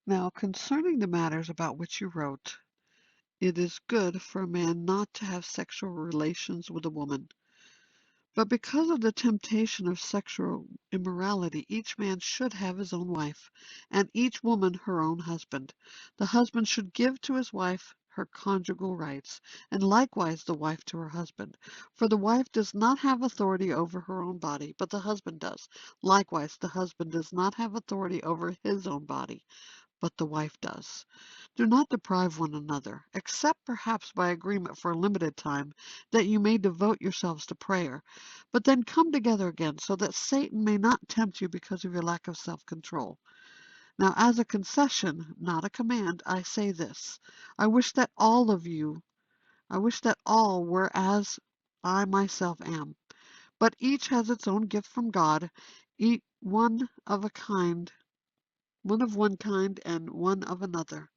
Now, concerning the matters about which you wrote, it is good for a man not to have sexual relations with a woman. But because of the temptation of sexual immorality, each man should have his own wife, and each woman her own husband. The husband should give to his wife her conjugal rights, and likewise the wife to her husband. For the wife does not have authority over her own body, but the husband does. Likewise, the husband does not have authority over his own body, but the wife does. Do not deprive one another, except perhaps by agreement for a limited time, that you may devote yourselves to prayer. But then come together again, so that Satan may not tempt you because of your lack of self-control. Now, as a concession, not a command, I say this. I wish that I wish that all were as I myself am. But each has its own gift from God, each one of one kind and one of another.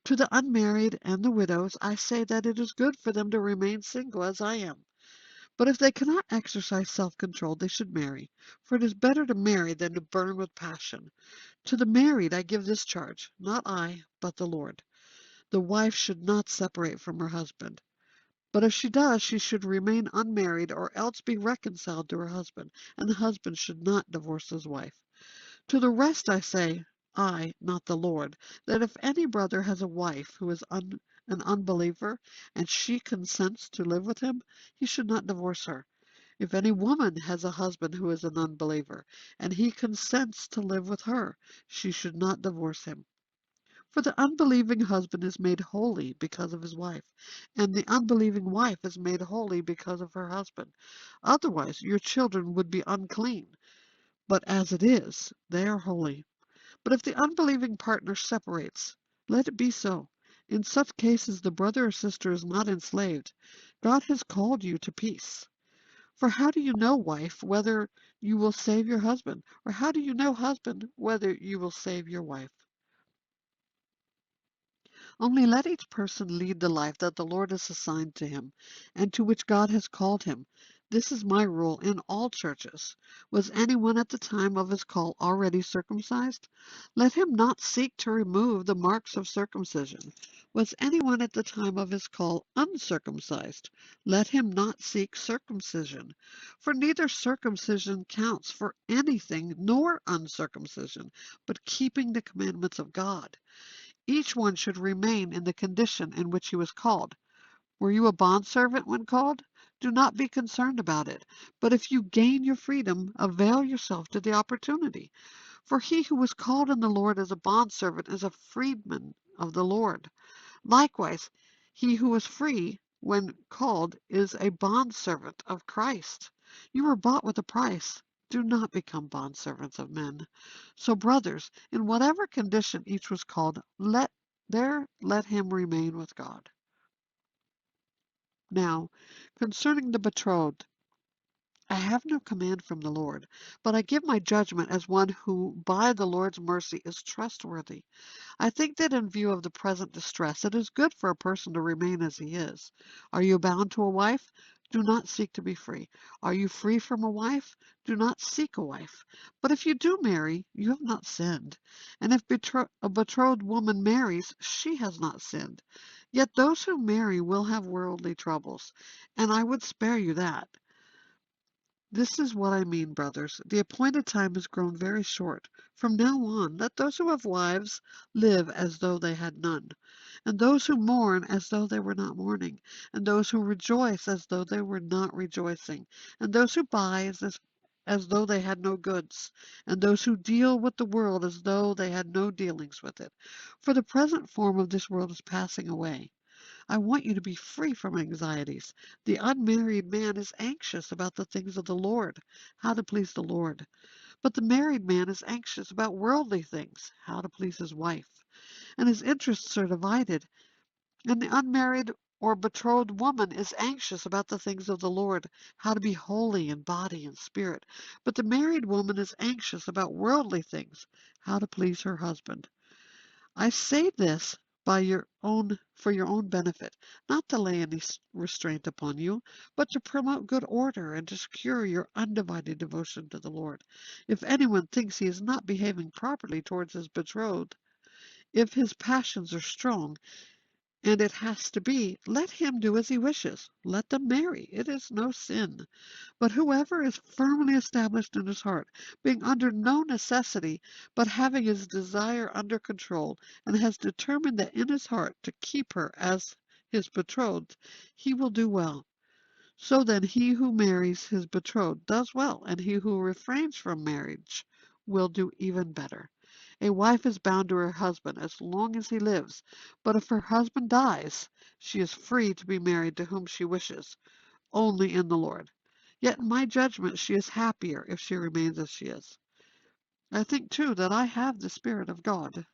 To the unmarried and the widows I say that it is good for them to remain single as I am. But if they cannot exercise self-control, they should marry, for it is better to marry than to burn with passion. To the married I give this charge, not I, but the Lord. The wife should not separate from her husband. But if she does, she should remain unmarried or else be reconciled to her husband, and the husband should not divorce his wife. To the rest I say, I, not the Lord, that if any brother has a wife who is an unbeliever, and she consents to live with him, he should not divorce her. If any woman has a husband who is an unbeliever, and he consents to live with her, she should not divorce him. For the unbelieving husband is made holy because of his wife, and the unbelieving wife is made holy because of her husband. Otherwise, your children would be unclean, but as it is, they are holy. But if the unbelieving partner separates, let it be so. In such cases, the brother or sister is not enslaved. God has called you to peace. For how do you know, wife, whether you will save your husband? Or how do you know, husband, whether you will save your wife? Only let each person lead the life that the Lord has assigned to him, and to which God has called him. This is my rule in all churches. Was anyone at the time of his call already circumcised? Let him not seek to remove the marks of circumcision. Was anyone at the time of his call uncircumcised? Let him not seek circumcision. For neither circumcision counts for anything nor uncircumcision, but keeping the commandments of God. Each one should remain in the condition in which he was called. Were you a bondservant when called? Do not be concerned about it. But if you gain your freedom, avail yourself to the opportunity. For he who was called in the Lord as a bondservant is a freedman of the Lord. Likewise, he who was free when called is a bondservant of Christ. You were bought with a price. Do not become bondservants of men. So, brothers, in whatever condition each was called, let him remain with God. Now, concerning the betrothed, I have no command from the Lord, but I give my judgment as one who by the Lord's mercy is trustworthy. I think that in view of the present distress, it is good for a person to remain as he is. Are you bound to a wife? Do not seek to be free. Are you free from a wife? Do not seek a wife. But if you do marry, you have not sinned. And if a betrothed woman marries, she has not sinned. Yet those who marry will have worldly troubles, and I would spare you that. This is what I mean, brothers. The appointed time has grown very short. From now on, let those who have wives live as though they had none, and those who mourn as though they were not mourning, and those who rejoice as though they were not rejoicing, and those who buy as though they had no goods, and those who deal with the world as though they had no dealings with it. For the present form of this world is passing away. I want you to be free from anxieties. The unmarried man is anxious about the things of the Lord, how to please the Lord. But the married man is anxious about worldly things, how to please his wife. And his interests are divided. And the unmarried or betrothed woman is anxious about the things of the Lord, how to be holy in body and spirit. But the married woman is anxious about worldly things, how to please her husband. I say this for your own benefit, not to lay any restraint upon you, but to promote good order and to secure your undivided devotion to the Lord. If anyone thinks he is not behaving properly towards his betrothed, If his passions are strong, and it has to be, let him do as he wishes. Let them marry. It is no sin. But whoever is firmly established in his heart, being under no necessity, but having his desire under control, and has determined that in his heart to keep her as his betrothed, he will do well. So then he who marries his betrothed does well, and he who refrains from marriage will do even better. A wife is bound to her husband as long as he lives, but if her husband dies, she is free to be married to whom she wishes, only in the Lord. Yet in my judgment she is happier if she remains as she is. I think, too, that I have the Spirit of God.